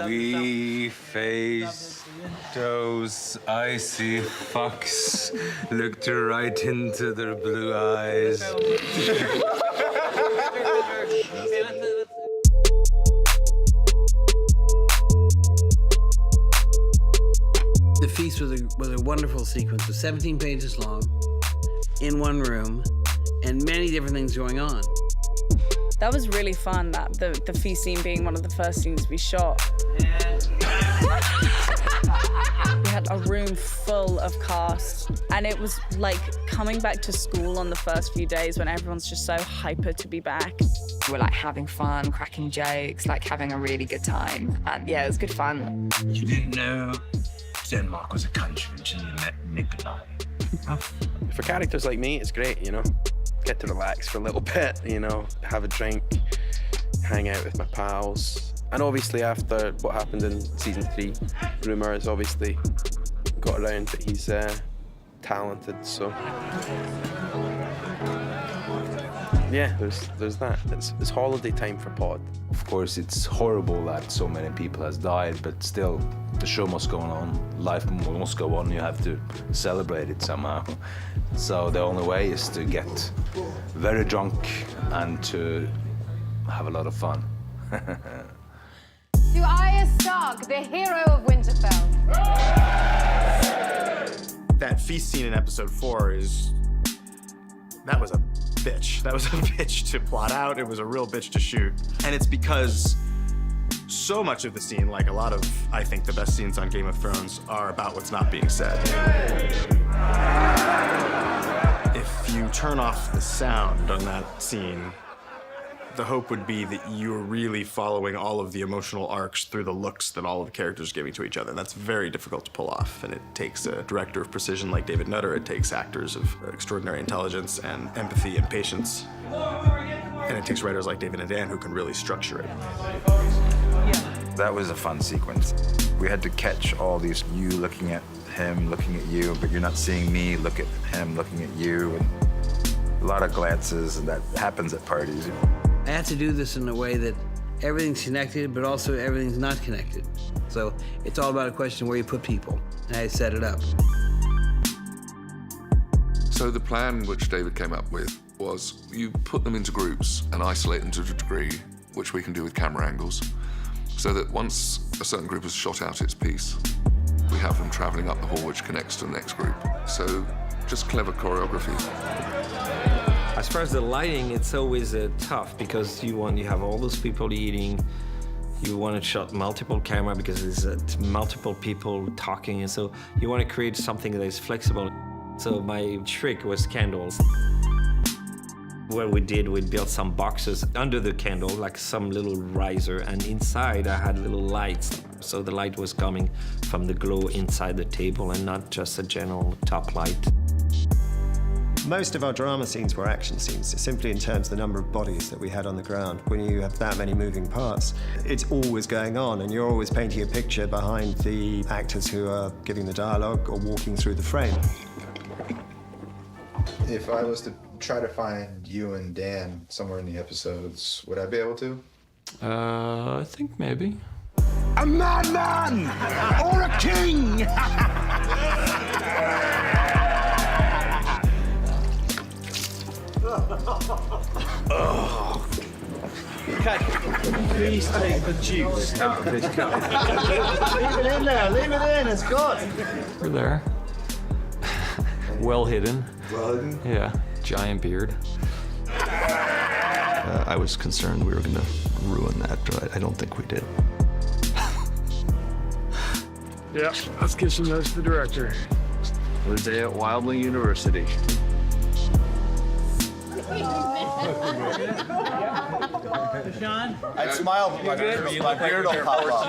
We face those icy fucks, looked right into their blue eyes. The feast was a wonderful sequence. It was 17 pages long, in one room, and many different things going on. That was really fun, that the feast scene being one of the first scenes we shot. We had a room full of cast, and it was like coming back to school on the first few days when everyone's just so hyper to be back. We're like having fun, cracking jokes, like having a really good time. And yeah, it was good fun. You didn't know Denmark was a country until you met Nikolai. For characters like me, it's great, you know. Get to relax for a little bit, you know, have a drink, hang out with my pals. And obviously after what happened in season 3, rumour has obviously got around that he's talented, so. Yeah, there's that. It's holiday time for Pod. Of course, it's horrible that so many people has died, but still, the show must go on. Life must go on. You have to celebrate it somehow. So the only way is to get very drunk and to have a lot of fun. To Arya Stark, the hero of Winterfell. That feast scene in episode 4 that was a bitch. That was a bitch to plot out. It was a real bitch to shoot. And it's because so much of the scene, like a lot of, I think, the best scenes on Game of Thrones are about what's not being said. If you turn off the sound on that scene, the hope would be that you're really following all of the emotional arcs through the looks that all of the characters are giving to each other. That's very difficult to pull off, and it takes a director of precision like David Nutter. It takes actors of extraordinary intelligence and empathy and patience. And it takes writers like David and Dan who can really structure it. That was a fun sequence. We had to catch all these, you looking at him, looking at you, but you're not seeing me, look at him, looking at you. And a lot of glances, and that happens at parties. I had to do this in a way that everything's connected, but also everything's not connected. So it's all about a question where you put people, and I set it up. So the plan which David came up with was you put them into groups and isolate them to a degree, which we can do with camera angles, so that once a certain group has shot out its piece, we have them traveling up the hall which connects to the next group. So just clever choreography. As far as the lighting, it's always tough because you have all those people eating. You want to shot multiple camera because there's multiple people talking, and so you want to create something that is flexible. So my trick was candles. What we did, we built some boxes under the candle, like some little riser, and inside I had little lights. So the light was coming from the glow inside the table and not just a general top light. Most of our drama scenes were action scenes, simply in terms of the number of bodies that we had on the ground. When you have that many moving parts, it's always going on, and you're always painting a picture behind the actors who are giving the dialogue or walking through the frame. If I was to try to find you and Dan somewhere in the episodes, would I be able to? I think maybe. A madman or a king! Oh. Okay, please take the juice out of this cup. Leave it in there, leave it in, it's good. We're there. Well hidden. Well hidden? Yeah, giant beard. I was concerned we were going to ruin that, but I don't think we did. Yeah, let's give some notes to the director. Was day at Wildling University. Sean? I'd smile, but my beard will pop up.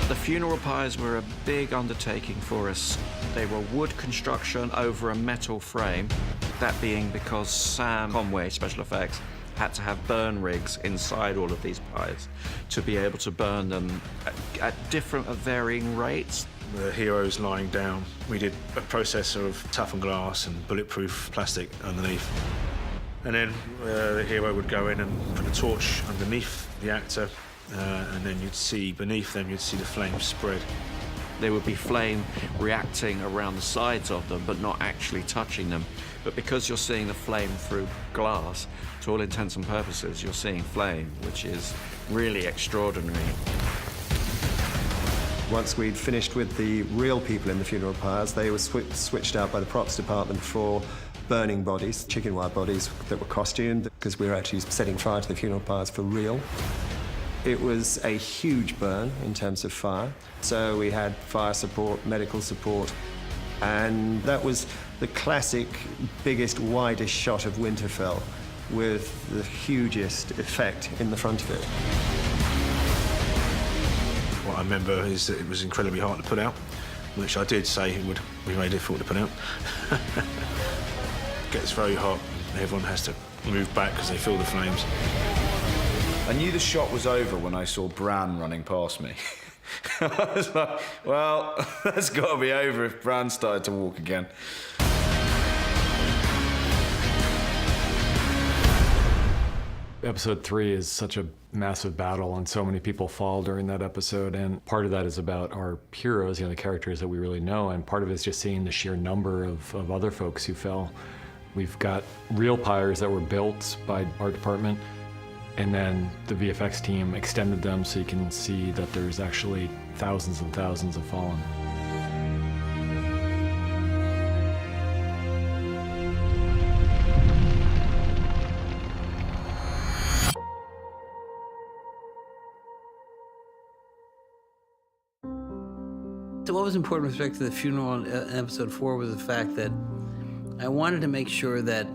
The funeral pyres were a big undertaking for us. They were wood construction over a metal frame, that being because Sam Conway, special effects, had to have burn rigs inside all of these pyres to be able to burn them at varying rates. the hero's lying down, we did a process of toughened glass and bulletproof plastic underneath. And then the hero would go in and put a torch underneath the actor, and then you'd see beneath them, you'd see the flames spread. There would be flame reacting around the sides of them, but not actually touching them. But because you're seeing the flame through glass, to all intents and purposes, you're seeing flame, which is really extraordinary. Once we'd finished with the real people in the funeral pyres, they were switched out by the props department for burning bodies, chicken wire bodies that were costumed, because we were actually setting fire to the funeral pyres for real. It was a huge burn in terms of fire. So we had fire support, medical support, and that was the classic, biggest, widest shot of Winterfell with the hugest effect in the front of it. What I remember is that it was incredibly hard to put out, which I did say it would be very difficult to put out. It gets very hot, and everyone has to move back because they feel the flames. I knew the shot was over when I saw Bran running past me. I was like, well, that's got to be over if Bran started to walk again. Episode 3 is such a massive battle, and so many people fall during that episode, and part of that is about our heroes, the characters that we really know, and part of it is just seeing the sheer number of other folks who fell. We've got real pyres that were built by our department, and then the VFX team extended them so you can see that there's actually thousands and thousands of fallen. So what was important with respect to the funeral in episode 4 was the fact that I wanted to make sure that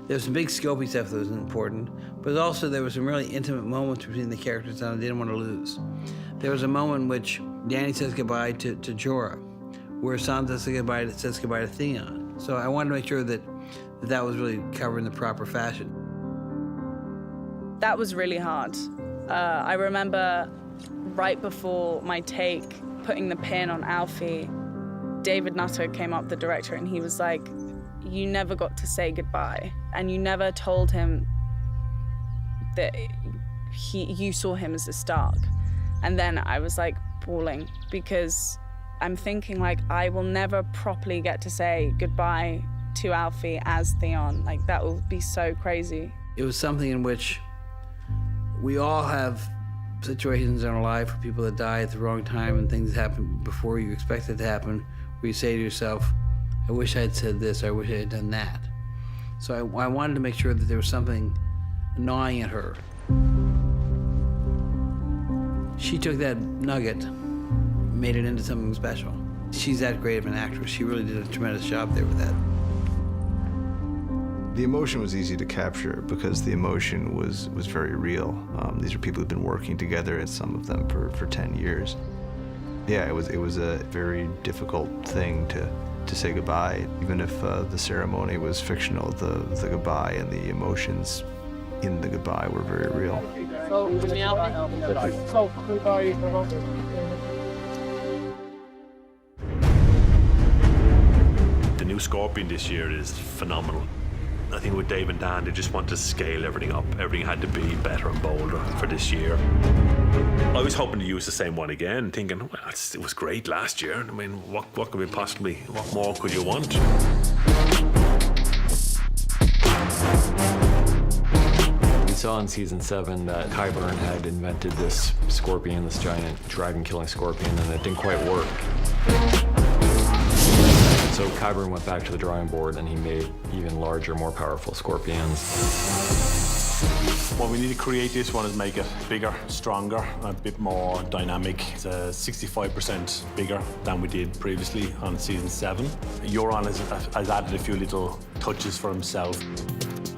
there was some big scopy stuff that was important, but also there was some really intimate moments between the characters that I didn't want to lose. There was a moment in which Dany says goodbye to Jorah, where Sansa says goodbye to Theon. So I wanted to make sure that that was really covered in the proper fashion. That was really hard. I remember right before my take, putting the pin on Alfie, David Nutter came up, the director, and he was like, you never got to say goodbye, and you never told him that you saw him as a Stark. And then I was like bawling, because I'm thinking like, I will never properly get to say goodbye to Alfie as Theon. Like, that would be so crazy. It was something in which we all have situations in our life where people that die at the wrong time and things happen before you expect it to happen, where you say to yourself, I wish I had said this, I wish I had done that. So I wanted to make sure that there was something gnawing at her. She took that nugget, made it into something special. She's that great of an actress. She really did a tremendous job there with that. The emotion was easy to capture because the emotion was very real. These are people who've been working together, and some of them for 10 years. Yeah, it was a very difficult thing to say goodbye. Even if the ceremony was fictional, the goodbye and the emotions in the goodbye were very real. The new Scorpion this year is phenomenal. I think with Dave and Dan, they just want to scale everything up. Everything had to be better and bolder for this year. I was hoping to use the same one again, thinking, well, it was great last year. I mean, what could we possibly, what more could you want? We saw in season 7 that Qyburn had invented this scorpion, this giant dragon-killing scorpion, and it didn't quite work. So Qyburn went back to the drawing board and he made even larger, more powerful scorpions. What we need to create this one is make it bigger, stronger, a bit more dynamic. It's 65% bigger than we did previously on season 7. Euron has added a few little touches for himself.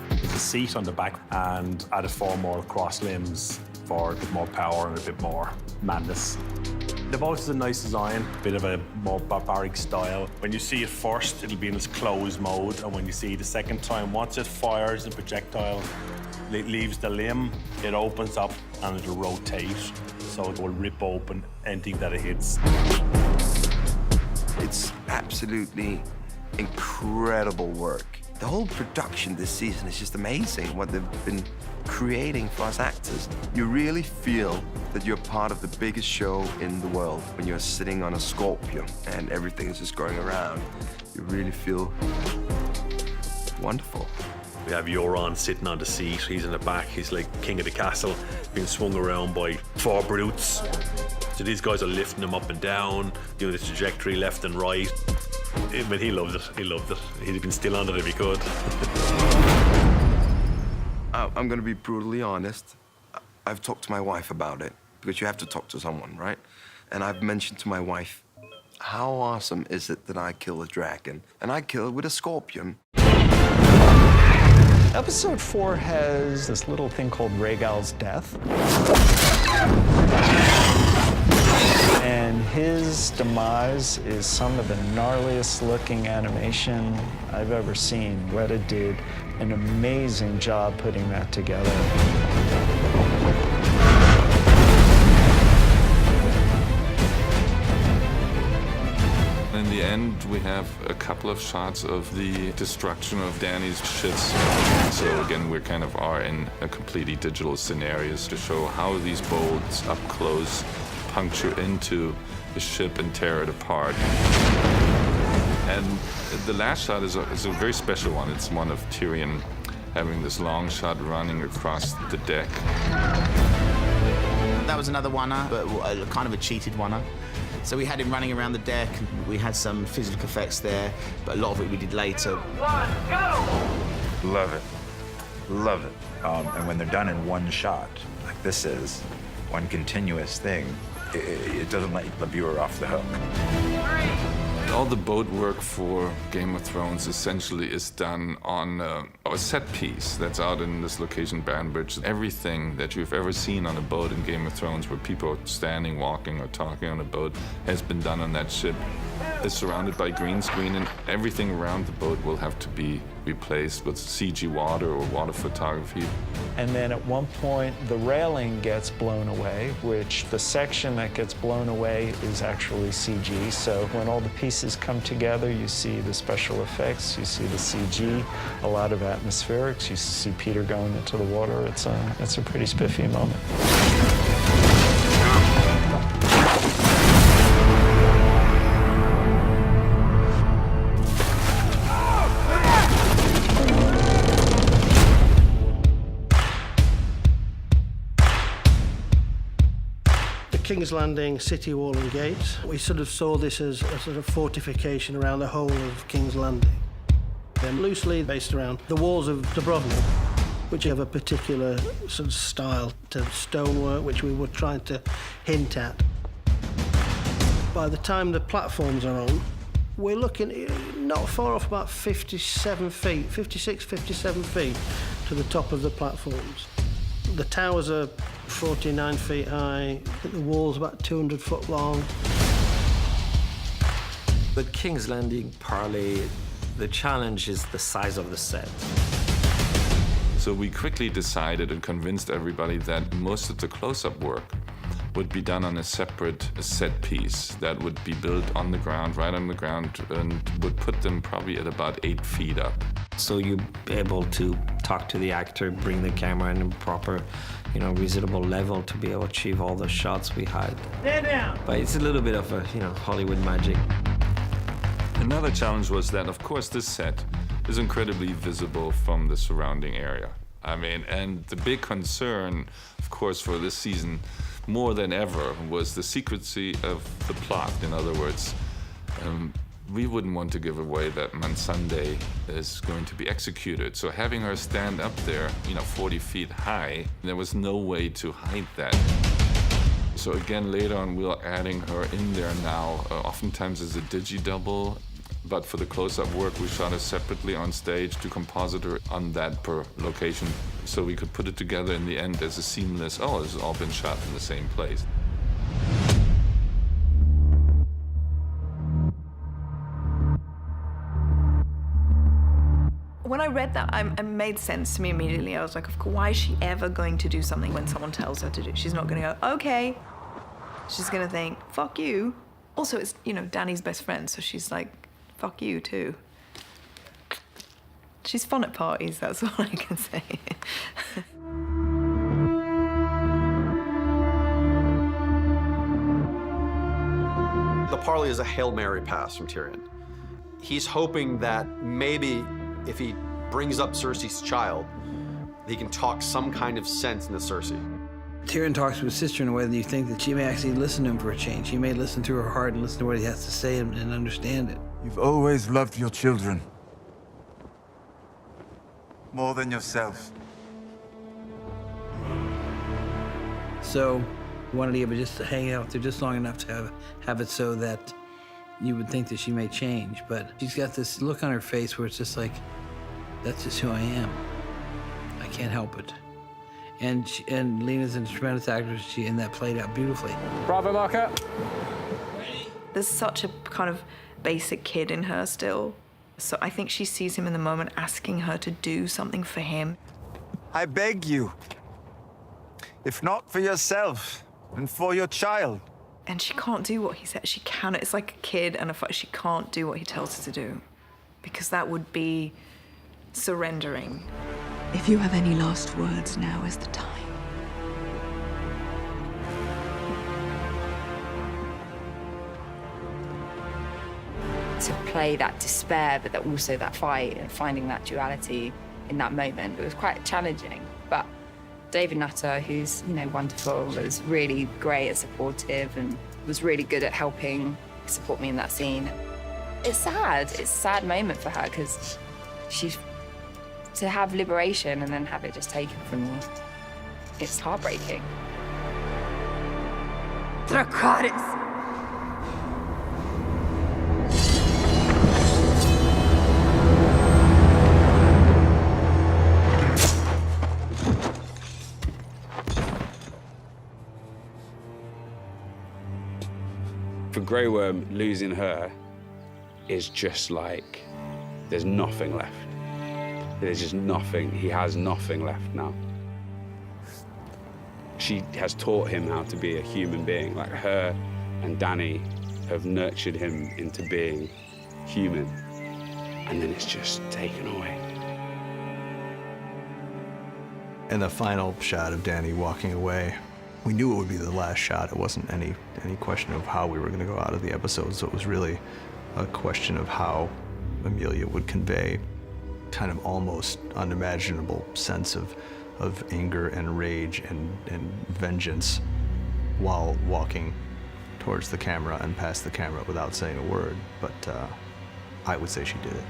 There's a seat on the back and added 4 more cross limbs for a bit more power and a bit more madness. The boat is a nice design, a bit of a more barbaric style. When you see it first, it'll be in its closed mode, and when you see it the second time, once it fires the projectile, it leaves the limb, it opens up and it'll rotate, so it will rip open anything that it hits. It's absolutely incredible work. The whole production this season is just amazing, what they've been creating for us actors. You really feel that you're part of the biggest show in the world when you're sitting on a scorpion and everything is just going around. You really feel wonderful. We have Euron sitting on the seat. He's in the back. He's like king of the castle, being swung around by 4 brutes. So these guys are lifting him up and down, doing the trajectory left and right. I mean, he loved it. He loved it. He'd been still on it if he could. I'm going to be brutally honest. I've talked to my wife about it, because you have to talk to someone, right? And I've mentioned to my wife, how awesome is it that I kill a dragon? And I kill it with a scorpion. Episode 4 has this little thing called Rhaegal's death. And his demise is some of the gnarliest looking animation I've ever seen. Weta did an amazing job putting that together. In the end, we have a couple of shots of the destruction of Dany's ships. So again, we kind of are in a completely digital scenarios to show how these bolts up close puncture into the ship and tear it apart. And the last shot is a very special one. It's one of Tyrion having this long shot running across the deck. That was another one-er, but kind of a cheated one-er. So we had him running around the deck. We had some physical effects there, but a lot of it we did later. Love it. Love it. And when they're done in one shot, like this is, one continuous thing, it doesn't let the viewer off the hook. All the boat work for Game of Thrones essentially is done on a set piece that's out in this location, Banbridge. Everything that you've ever seen on a boat in Game of Thrones where people are standing, walking, or talking on a boat has been done on that ship. It's surrounded by green screen, and everything around the boat will have to be replaced with CG water or water photography. And then at one point, the railing gets blown away, which the section that gets blown away is actually CG. So when all the pieces come together, you see the special effects, you see the CG, a lot of atmospherics, you see Peter going into the water. It's a pretty spiffy moment. King's Landing, City Wall and Gate. We sort of saw this as a sort of fortification around the whole of King's Landing. Then loosely based around the walls of Dubrovnik, which have a particular sort of style to stonework, which we were trying to hint at. By the time the platforms are on, we're looking not far off about 57 feet, 56, 57 feet to the top of the platforms. The towers are 49 feet high, the wall's about 200 foot long. The King's Landing parlay, the challenge is the size of the set. So we quickly decided and convinced everybody that most of the close-up work would be done on a separate set piece that would be built on the ground, right on the ground, and would put them probably at about 8 feet up. So you're able to talk to the actor, bring the camera in a proper, reasonable level to be able to achieve all the shots we had. Stand down. But it's a little bit of a, Hollywood magic. Another challenge was that, of course, this set is incredibly visible from the surrounding area. And the big concern, of course, for this season, more than ever, was the secrecy of the plot. In other words, we wouldn't want to give away that Missandei is going to be executed. So having her stand up there, 40 feet high, there was no way to hide that. So again, later on, we're adding her in there now, oftentimes as a digi-double. But for the close-up work, we shot her separately on stage to composite her on that per location, so we could put it together in the end as a seamless, it's all been shot in the same place. When I read that, it made sense to me immediately. I was like, why is she ever going to do something when someone tells her to do it? She's not going to go, okay. She's going to think, fuck you. Also, it's, you know, Danny's best friend, so she's like, fuck you too. She's fun at parties, that's all I can say. The parley is a Hail Mary pass from Tyrion. He's hoping that maybe if he brings up Cersei's child, he can talk some kind of sense into Cersei. Tyrion talks to his sister in a way that you think that she may actually listen to him for a change. She may listen to her heart and listen to what he has to say and understand it. You've always loved your children. More than yourself. So, wanted Eva just to hang out there just long enough to have it so that you would think that she may change. But she's got this look on her face where it's just like, that's just who I am. I can't help it. And Lena's a tremendous actress, and that played out beautifully. Bravo, marker. There's such a kind of basic kid in her still. So I think she sees him in the moment asking her to do something for him. I beg you, if not for yourself, and for your child. And she can't do what he said. She cannot. It's like a kid and a fight. She can't do what he tells her to do because that would be surrendering. If you have any last words, now is the time. To play that despair, but that also that fight and finding that duality in that moment, it was quite challenging. But David Nutter, who's, you know, wonderful, was really great and supportive and was really good at helping support me in that scene. It's sad. It's a sad moment for her because she's to have liberation and then have it just taken from you. It's heartbreaking. Dracarys! For Grey Worm, losing her is just like there's nothing left. There's just nothing. He has nothing left now. She has taught him how to be a human being. Like her and Danny have nurtured him into being human. And then it's just taken away. And the final shot of Danny walking away, we knew it would be the last shot. It wasn't any question of how we were going to go out of the episode. So it was really a question of how Amelia would convey kind of almost unimaginable sense of anger and rage and vengeance while walking towards the camera and past the camera without saying a word. But I would say she did it.